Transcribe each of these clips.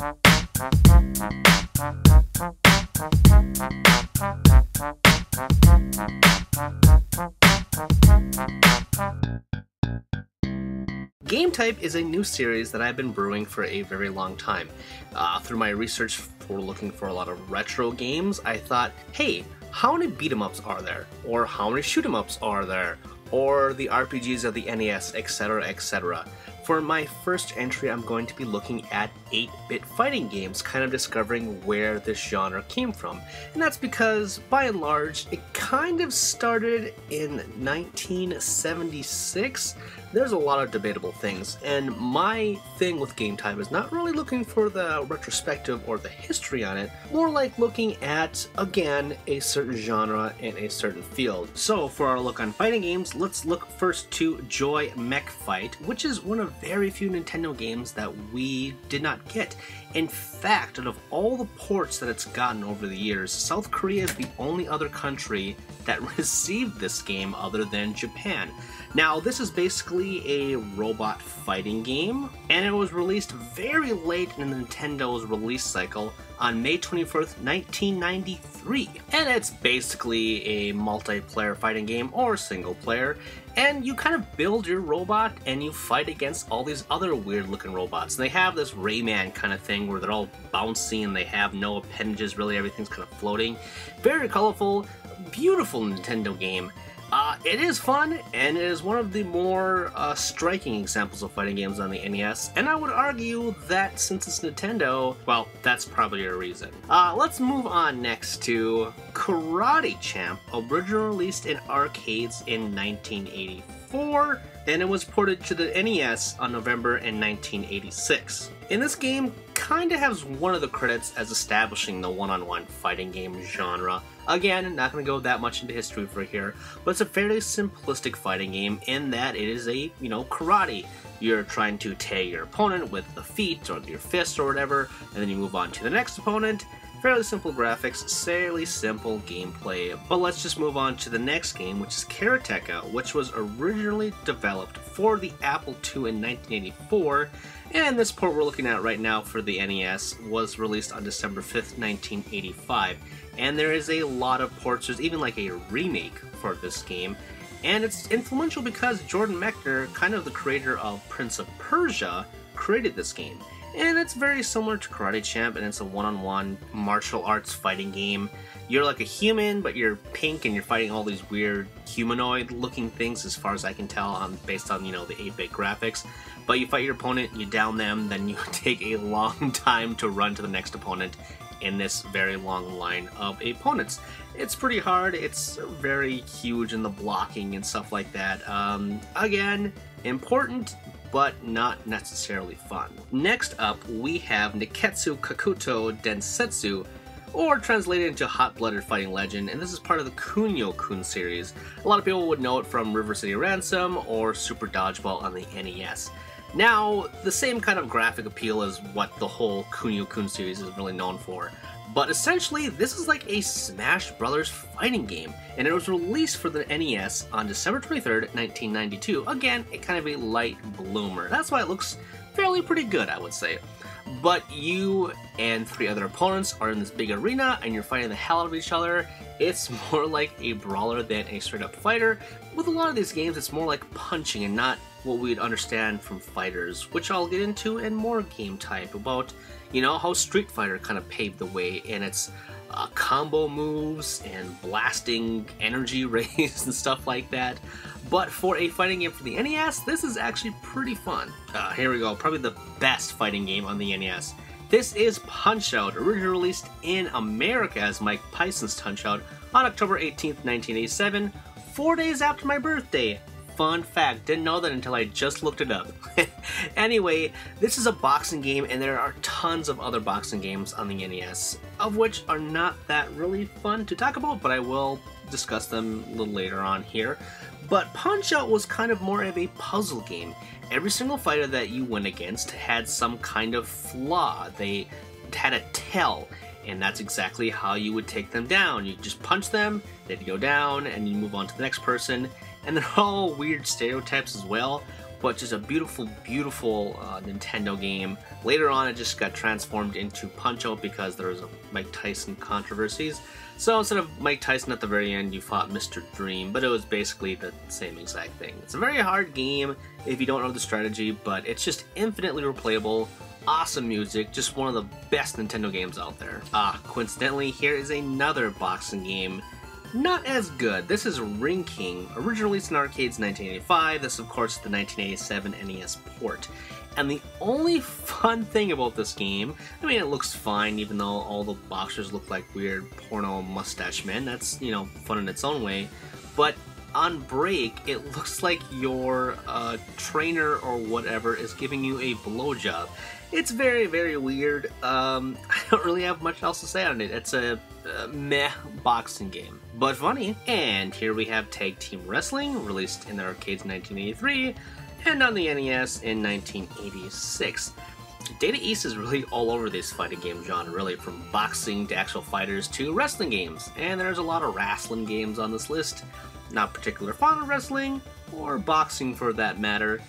GameType is a new series that I've been brewing for a very long time. Through my research for looking for a lot of retro games, I thought, hey, how many beat-em-ups are there? Or how many shoot-em-ups are there? Or the RPGs of the NES, etc., etc. For my first entry, I'm going to be looking at 8-bit fighting games, kind of discovering where this genre came from. And that's because, by and large, it kind of started in 1976. There's a lot of debatable things, and my thing with GameType is not really looking for the retrospective or the history on it, more like looking at, again, a certain genre and a certain field. So for our look on fighting games, let's look first to Joy Mech Fight, which is one of very few Nintendo games that we did not get. In fact, out of all the ports that it's gotten over the years, South Korea is the only other country that received this game other than Japan. Now, this is basically a robot fighting game, and it was released very late in Nintendo's release cycle on May 21st, 1993. And it's basically a multiplayer fighting game or single player, and you kind of build your robot and you fight against all these other weird looking robots. And they have this Rayman kind of thing where they're all bouncy and they have no appendages, really everything's kind of floating. Very colorful, beautiful Nintendo game. It is fun, and it is one of the more striking examples of fighting games on the NES, and I would argue that since it's Nintendo, well, that's probably a reason. Let's move on next to Karate Champ, originally released in arcades in 1984, and it was ported to the NES on November in 1986. And this game kinda has one of the credits as establishing the one-on-one fighting game genre. Again, not going to go that much into history for here, but it's a fairly simplistic fighting game in that it is a, karate. You're trying to tag your opponent with the feet or your fists or whatever, and then you move on to the next opponent. Fairly simple graphics, fairly simple gameplay, but let's just move on to the next game, which is Karateka, which was originally developed for the Apple II in 1984, and this port we're looking at right now for the NES was released on December 5th, 1985. And there is a lot of ports, there's even like a remake for this game, and it's influential because Jordan Mechner, kind of the creator of Prince of Persia, created this game. And it's very similar to Karate Champ, and it's a one-on-one martial arts fighting game. You're like a human, but you're pink and you're fighting all these weird humanoid looking things as far as I can tell, based on, the 8-bit graphics. But you fight your opponent, you down them, then you take a long time to run to the next opponent in this very long line of opponents. It's pretty hard, it's very huge in the blocking and stuff like that. Again, important, but not necessarily fun. Next up, we have Nekketsu Kakutou Densetsu, or translated into Hot-Blooded Fighting Legend, and this is part of the Kunio-kun series. A lot of people would know it from River City Ransom or Super Dodgeball on the NES. Now, the same kind of graphic appeal as what the whole Kunio-kun series is really known for, but essentially this is like a Smash Brothers fighting game, and it was released for the NES on December 23rd, 1992. Again, a kind of a light bloomer. That's why it looks fairly pretty good, I would say. But you and 3 other opponents are in this big arena and you're fighting the hell out of each other. It's more like a brawler than a straight up fighter. With a lot of these games, it's more like punching and not what we'd understand from fighters, which I'll get into in more GameType about, how Street Fighter kind of paved the way in its combo moves and blasting energy rays and stuff like that. But for a fighting game for the NES, this is actually pretty fun. Here we go, probably the best fighting game on the NES. This is Punch-Out!, originally released in America as Mike Tyson's Punch-Out! On October 18th, 1987, 4 days after my birthday. Fun fact, didn't know that until I just looked it up. Anyway, this is a boxing game, and there are tons of other boxing games on the NES, of which are not that really fun to talk about, but I will discuss them a little later on here. But Punch-Out! Was kind of more of a puzzle game. Every single fighter that you went against had some kind of flaw. They had a tell, and that's exactly how you would take them down. You just punch them, they'd go down, and you move on to the next person. And they're all weird stereotypes as well. but just a beautiful, beautiful Nintendo game. Later on, it just got transformed into Punch-Out because there was a Mike Tyson controversies. So instead of Mike Tyson at the very end, you fought Mr. Dream, but it was basically the same exact thing. It's a very hard game if you don't know the strategy, but it's just infinitely replayable. Awesome music, just one of the best Nintendo games out there. Coincidentally, here is another boxing game. Not as good. This is Ring King, originally released in arcades in 1985. This, of course, is the 1987 NES port. And the only fun thing about this game, I mean, it looks fine, even though all the boxers look like weird porno mustache men. That's, you know, fun in its own way. But on break, it looks like your trainer or whatever is giving you a blowjob. It's very, very weird. I don't really have much else to say on it. It's a meh boxing game, but funny. And here we have Tag Team Wrestling, released in the arcades in 1983 and on the NES in 1986. Data East is really all over this fighting game genre, really, from boxing to actual fighters to wrestling games. And there's a lot of wrestling games on this list. Not particularly fond of wrestling, or boxing for that matter,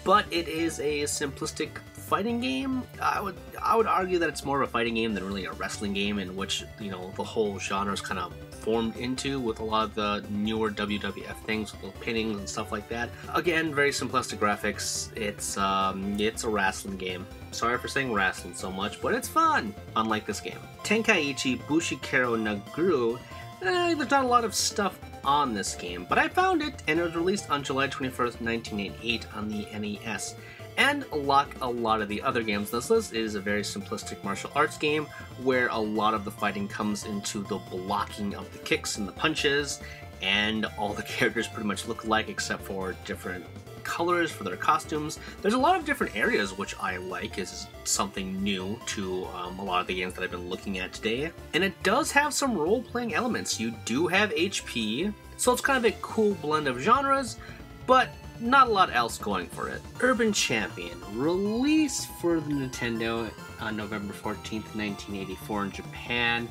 but it is a simplistic fighting game. I would argue that it's more of a fighting game than really a wrestling game, in which, you know, the whole genre is kind of formed into with a lot of the newer WWF things, with the pinnings and stuff like that. Again, very simplistic graphics. It's a wrestling game. Sorry for saying wrestling so much, but it's fun, unlike this game. Tenkaichi Bushi Keru Naguuru. There's not a lot of stuff on this game, but I found it, and it was released on July 21st, 1988 on the NES. And like a lot of the other games on this list, it is a very simplistic martial arts game where a lot of the fighting comes into the blocking of the kicks and the punches, and all the characters pretty much look alike except for different colors for their costumes. There's a lot of different areas, which I like. Is something new to a lot of the games that I've been looking at today. And it does have some role-playing elements. You do have HP, so it's kind of a cool blend of genres, but not a lot else going for it. Urban Champion, released for the Nintendo on November 14th, 1984 in Japan,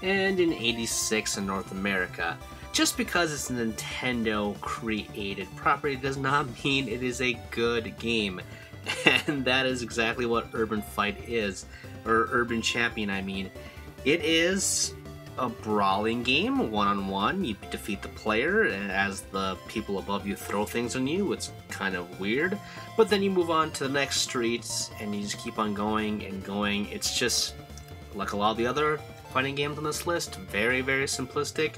and in 86 in North America. Just because it's a Nintendo created property does not mean it is a good game. And that is exactly what Urban Fight is, or Urban Champion I mean. It is a brawling game, one-on-one. You defeat the player, and as the people above you throw things on you, it's kind of weird. But then you move on to the next streets, and you just keep on going and going. It's just, like a lot of the other fighting games on this list, very, very simplistic.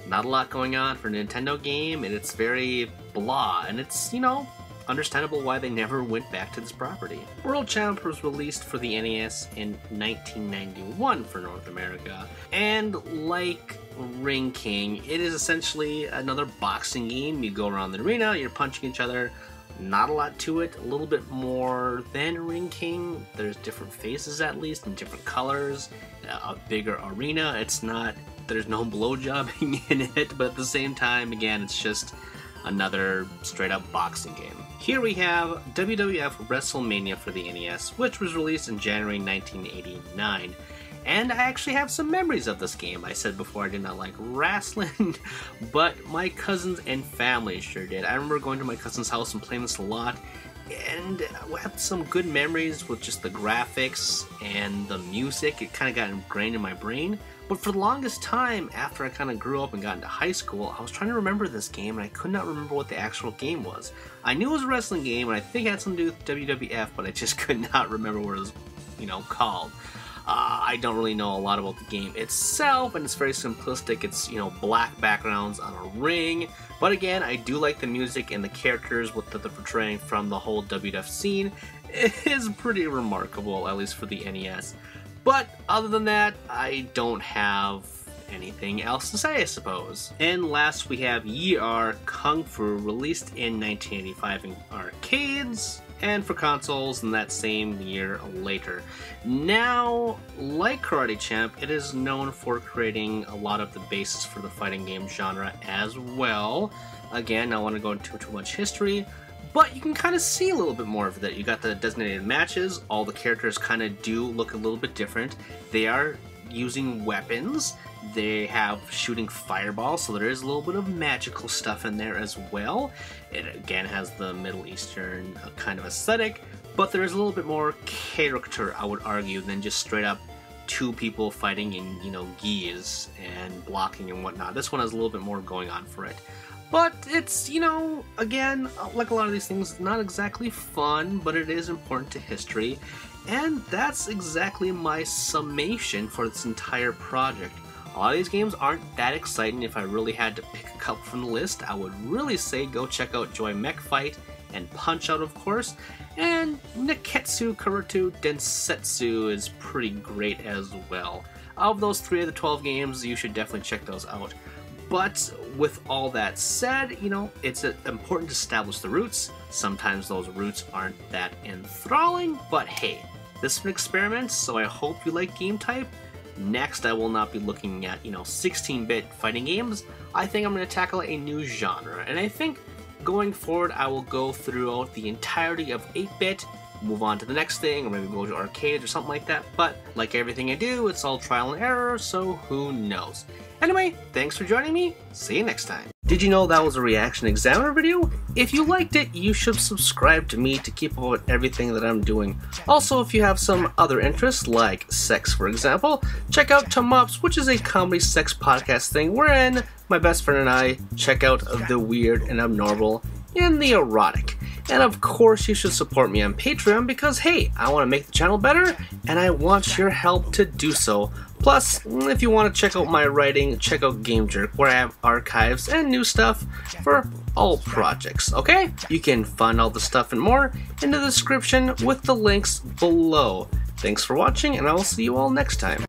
Not a lot going on for a Nintendo game, and it's very blah, and it's, you know, understandable why they never went back to this property. World Chompers was released for the NES in 1991 for North America, and like Ring King, it is essentially another boxing game. You go around the arena, you're punching each other. Not a lot to it, a little bit more than Ring King. There's different faces at least, and different colors, a bigger arena. It's not, there's no blowjobbing in it, but at the same time, again, it's just another straight up boxing game. Here we have WWF WrestleMania for the NES, which was released in January 1989. And I actually have some memories of this game. I said before I did not like wrestling, but my cousins and family sure did. I remember going to my cousin's house and playing this a lot, and I had some good memories with just the graphics and the music. It kind of got ingrained in my brain. But for the longest time, after I kind of grew up and got into high school, I was trying to remember this game, and I could not remember what the actual game was. I knew it was a wrestling game, and I think it had something to do with WWF, but I just could not remember what it was, you know, called. I don't really know a lot about the game itself, and it's very simplistic. It's, you know, black backgrounds on a ring. But again, I do like the music and the characters what they're portraying from the whole WWF scene. It is pretty remarkable, at least for the NES. But other than that, I don't have anything else to say, I suppose. And last we have Yie Ar Kung Fu, released in 1985 in arcades and for consoles in that same year later. Now, like Karate Champ, it is known for creating a lot of the basis for the fighting game genre as well. Again, I don't want to go into too much history, but you can kind of see a little bit more of that. You got the designated matches. All the characters kind of do look a little bit different. They are using weapons. They have shooting fireballs, so there is a little bit of magical stuff in there as well. It again has the Middle Eastern kind of aesthetic, but there is a little bit more character, I would argue, than just straight up two people fighting in, you know, gis and blocking and whatnot. This one has a little bit more going on for it. But it's, you know, again, like a lot of these things, not exactly fun, but it is important to history. And that's exactly my summation for this entire project. A lot of these games aren't that exciting. If I really had to pick a couple from the list, I would really say go check out Joy Mech Fight and Punch-Out, of course. And Nekketsu Kakutou Densetsu is pretty great as well. Of those 3 of the 12 games, you should definitely check those out. But with all that said, you know, it's important to establish the roots. Sometimes those roots aren't that enthralling, but hey, this is an experiment, so I hope you like GameType. Next, I will not be looking at, you know, 16-bit fighting games. I think I'm going to tackle a new genre, and I think going forward, I will go throughout the entirety of 8-bit, move on to the next thing, or maybe go to arcades or something like that. But like everything I do, it's all trial and error, so who knows. Anyway, thanks for joining me. See you next time. Did you know that was a ReActionExaminer video? If you liked it, you should subscribe to me to keep up with everything that I'm doing. Also, if you have some other interests, like sex for example, check out Chompers, which is a comedy sex podcast thing wherein my best friend and I check out the weird and abnormal and the erotic. And of course, you should support me on Patreon because, hey, I want to make the channel better and I want your help to do so. Plus, if you want to check out my writing, check out Game Jerk, where I have archives and new stuff for all projects, okay? You can find all the stuff and more in the description with the links below. Thanks for watching, and I will see you all next time.